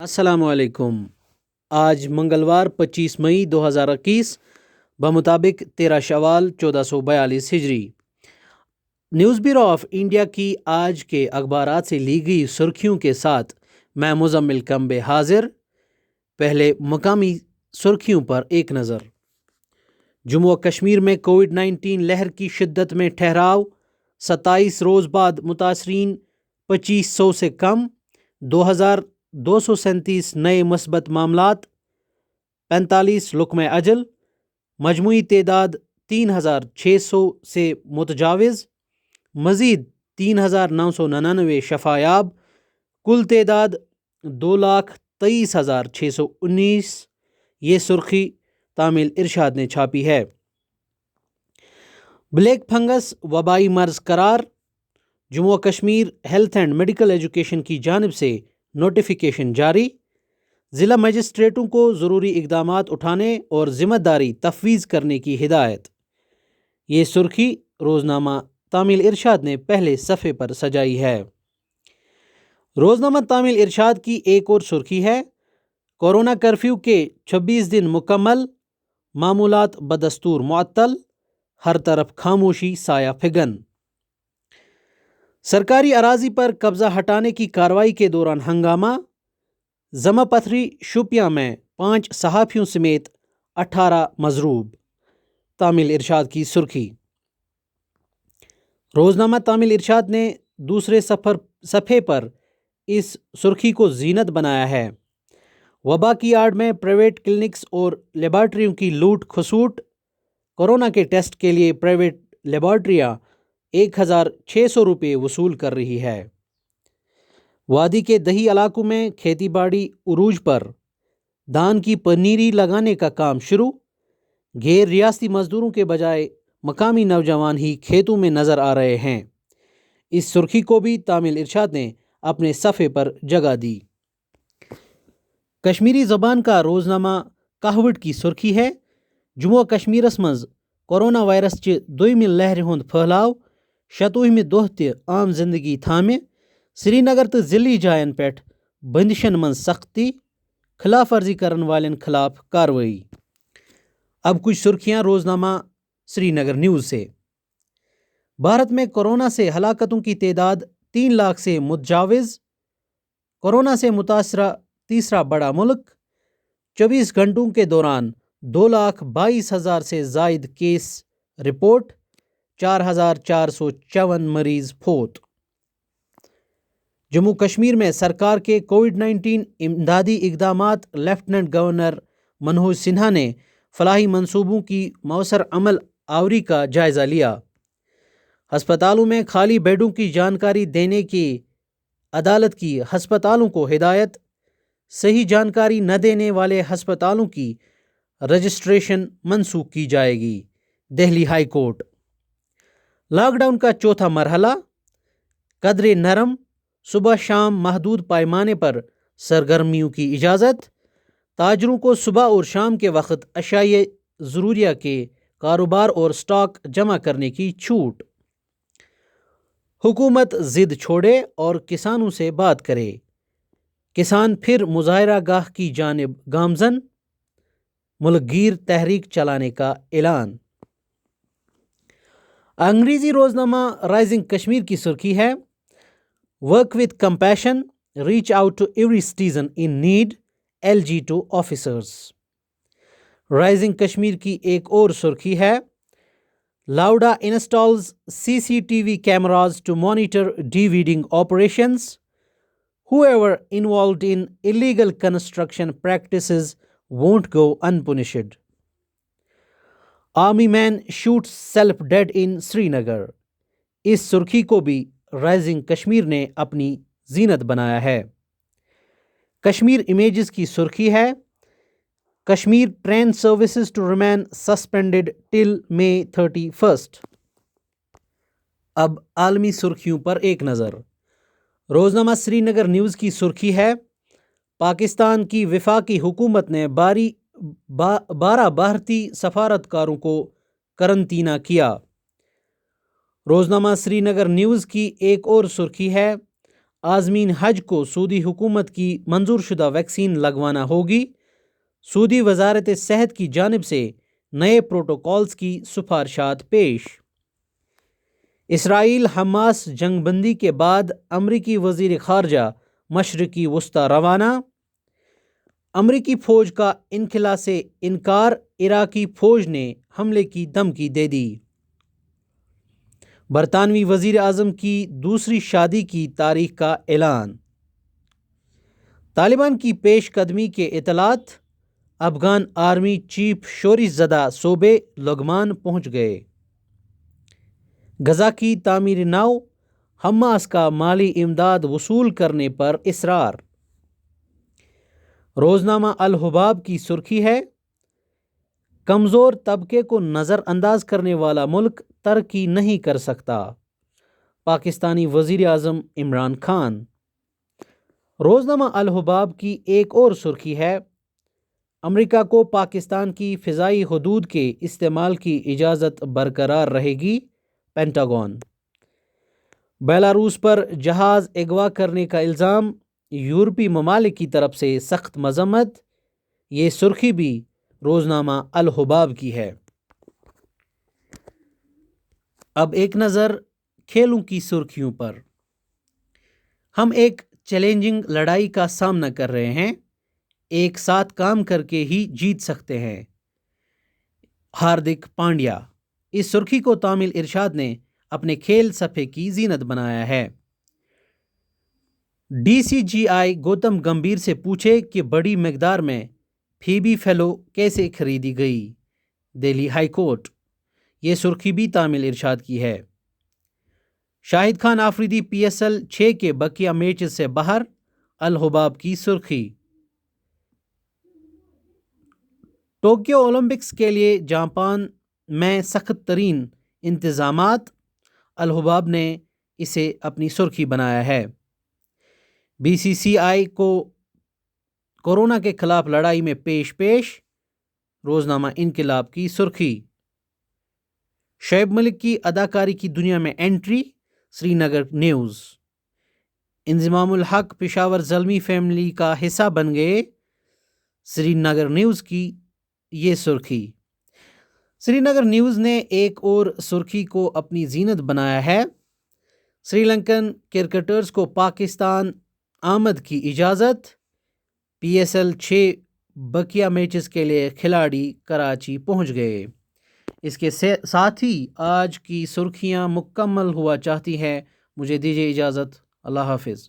السلام علیکم۔ آج منگلوار 25 مئی 2021 بمطابق 13 شوال 1442 ہجری۔ نیوز بیورو آف انڈیا کی آج کے اخبارات سے لی گئی سرخیوں کے ساتھ میں مزمل کمبے حاضر۔ پہلے مقامی سرخیوں پر ایک نظر۔ جموں و کشمیر میں کووڈ-19 لہر کی شدت میں ٹھہراؤ، 27 روز بعد متاثرین 2500 سے کم، 2237 نئے مثبت معاملات، 45 لقمہ اجل، مجموعی تعداد 3600 سے متجاوز، مزید 3999 شفا یاب، کل تعداد 223,619۔ یہ سرخی تامل ارشاد نے چھاپی ہے۔ بلیک فنگس وبائی مرض قرار۔ جموں و Kashmir health and medical education کی جانب سے نوٹیفیکیشن جاری۔ ضلع مجسٹریٹوں کو ضروری اقدامات اٹھانے اور ذمہ داری تفویض کرنے کی ہدایت۔ یہ سرخی روزنامہ تامل ارشاد نے پہلے صفحے پر سجائی ہے۔ روزنامہ تامل ارشاد کی ایک اور سرخی ہے: کورونا کرفیو کے 26 دن مکمل، معمولات بدستور معطل، ہر طرف خاموشی سایہ فگن۔ سرکاری اراضی پر قبضہ ہٹانے کی کارروائی کے دوران ہنگامہ، ضمع پتھری شوپیاں میں 5 صحافیوں سمیت 18 مضروب۔ تامل ارشاد کی سرخی۔ روزنامہ تامل ارشاد نے دوسرے صفحے پر اس سرخی کو زینت بنایا ہے: وبا کی آڑ میں پرائیویٹ کلینکس اور لیبارٹریوں کی لوٹ کھسوٹ۔ کورونا کے ٹیسٹ کے لیے پرائیویٹ لیبارٹریاں 1600 روپے وصول کر رہی ہے۔ وادی کے دیہی علاقوں میں کھیتی باڑی عروج پر، دھان کی پنیری لگانے کا کام شروع۔ غیر ریاستی مزدوروں کے بجائے مقامی نوجوان ہی کھیتوں میں نظر آ رہے ہیں۔ اس سرخی کو بھی تامل ارشاد نے اپنے صفحے پر جگہ دی۔ کشمیری زبان کا روزنامہ کاہوٹ کی سرخی ہے: جموں و کشمیرس مز کورونا وائرس چہ دویمہ لہر ہند پھہلاؤ، 27 دہ تہ عام زندگی تھامہ، سری نگر تو ضلعی جائن پیٹھ بندشن من سختی، خلاف ورزی کرن والن خلاف کارروائی۔ اب کچھ سرخیاں روزنامہ سری نگر نیوز سے۔ بھارت میں کورونا سے ہلاکتوں کی تعداد 3 لاکھ سے متجاوز۔ کورونا سے متاثرہ تیسرا بڑا ملک۔ 24 گھنٹوں کے دوران 2,22,000 سے زائد کیس رپورٹ، 4,454 مریض فوت۔ جموں کشمیر میں سرکار کے کووڈ-19 امدادی اقدامات۔ لیفٹیننٹ گورنر منوج سنہا نے فلاحی منصوبوں کی مؤثر عمل آوری کا جائزہ لیا۔ ہسپتالوں میں خالی بیڈوں کی جانکاری دینے کی عدالت کی ہسپتالوں کو ہدایت۔ صحیح جانکاری نہ دینے والے ہسپتالوں کی رجسٹریشن منسوخ کی جائے گی۔ Delhi high court. Lockdown کا چوتھا مرحلہ، قدرے نرم، صبح شام محدود پیمانے پر سرگرمیوں کی اجازت۔ تاجروں کو صبح اور شام کے وقت اشیاء ضروریہ کے کاروبار اور سٹاک جمع کرنے کی چھوٹ۔ حکومت ضد چھوڑے اور کسانوں سے بات کرے، کسان پھر مظاہرہ گاہ کی جانب گامزن۔ ملک گیر تحریک چلانے کا اعلان۔ انگریزی روزنامہ رائزنگ کشمیر کی سرخی ہے: work with compassion, reach out to every citizen in need, LG to officers. Rising Kashmir کی ایک اور سرخی ہے: لاؤڈا انسٹالز CCTV cameras to monitor de-weeding operations. Whoever involved in illegal construction practices won't go unpunished. Army man shoots self dead in Srinagar. اس سرخی کو بھی rising Kashmir نے اپنی زینت بنایا ہے۔ کشمیر امیجز کی سرخی ہے: Kashmir train services to remain suspended till May 31. اب عالمی سرخیوں پر ایک نظر۔ روزنامہ سری نگر نیوز کی سرخی ہے: پاکستان کی وفاقی حکومت نے 12 بھارتی سفارتکاروں کو قرنطینہ کیا۔ روزنامہ سری نگر نیوز کی ایک اور سرخی ہے: عازمین حج کو سعودی حکومت کی منظور شدہ ویکسین لگوانا ہوگی۔ سعودی وزارت صحت کی جانب سے نئے پروٹوکولز کی سفارشات پیش۔ اسرائیل حماس جنگ بندی کے بعد امریکی وزیر خارجہ مشرقی وسطی روانہ۔ امریکی فوج کا انخلا سے انکار، عراقی فوج نے حملے کی دھمکی دے دی۔ برطانوی وزیر اعظم کی دوسری شادی کی تاریخ کا اعلان۔ طالبان کی پیش قدمی کے اطلاعات، افغان آرمی چیف شورش زدہ صوبے لغمان پہنچ گئے۔ غزہ کی تعمیر نو، حماس کا مالی امداد وصول کرنے پر اصرار۔ روزنامہ الحباب کی سرخی ہے، کمزور طبقے کو نظر انداز کرنے والا ملک ترقی نہیں کر سکتا، پاکستانی وزیر اعظم عمران خان۔ روزنامہ الحباب کی ایک اور سرخی ہے، امریکہ کو پاکستان کی فضائی حدود کے استعمال کی اجازت برقرار رہے گی، پینٹاگون۔ بیلاروس پر جہاز اغوا کرنے کا الزام، یورپی ممالک کی طرف سے سخت مذمت۔ یہ سرخی بھی روزنامہ الحباب کی ہے۔ اب ایک نظر کھیلوں کی سرخیوں پر۔ ہم ایک چیلنجنگ لڑائی کا سامنا کر رہے ہیں، ایک ساتھ کام کر کے ہی جیت سکتے ہیں، ہاردک پانڈیا۔ اس سرخی کو تامل ارشاد نے اپنے کھیل صفحے کی زینت بنایا ہے۔ ڈی سی جی آئی گوتم گمبھیر سے پوچھے کہ بڑی مقدار میں پھیبی فیلو کیسے خریدی گئی، دہلی ہائی کورٹ۔ یہ سرخی بھی تامل ارشاد کی ہے۔ Shahid Khan Afridi P S L 6 کے بقیہ میچز سے باہر، الحباب کی سرخی۔ ٹوکیو اولمپکس کے لیے جاپان میں سخت ترین انتظامات، الحباب نے اسے اپنی سرخی بنایا ہے۔ بی سی سی آئی کو کورونا کے خلاف لڑائی میں پیش، روزنامہ انقلاب کی سرخی۔ شعیب ملک کی اداکاری کی دنیا میں انٹری، سری نگر نیوز۔ انضمام الحق پشاور زلمی فیملی کا حصہ بن گئے، سری نگر نیوز کی یہ سرخی۔ سری نگر نیوز نے ایک اور سرخی کو اپنی زینت بنایا ہے، سری لنکن کرکٹرز کو پاکستان آمد کی اجازت، پی ایس ایل 6 بقیہ میچز کے لیے کھلاڑی کراچی پہنچ گئے۔ اس کے ساتھ ہی آج کی سرخیاں مکمل ہوا چاہتی ہیں۔ مجھے دیجیے اجازت، اللہ حافظ۔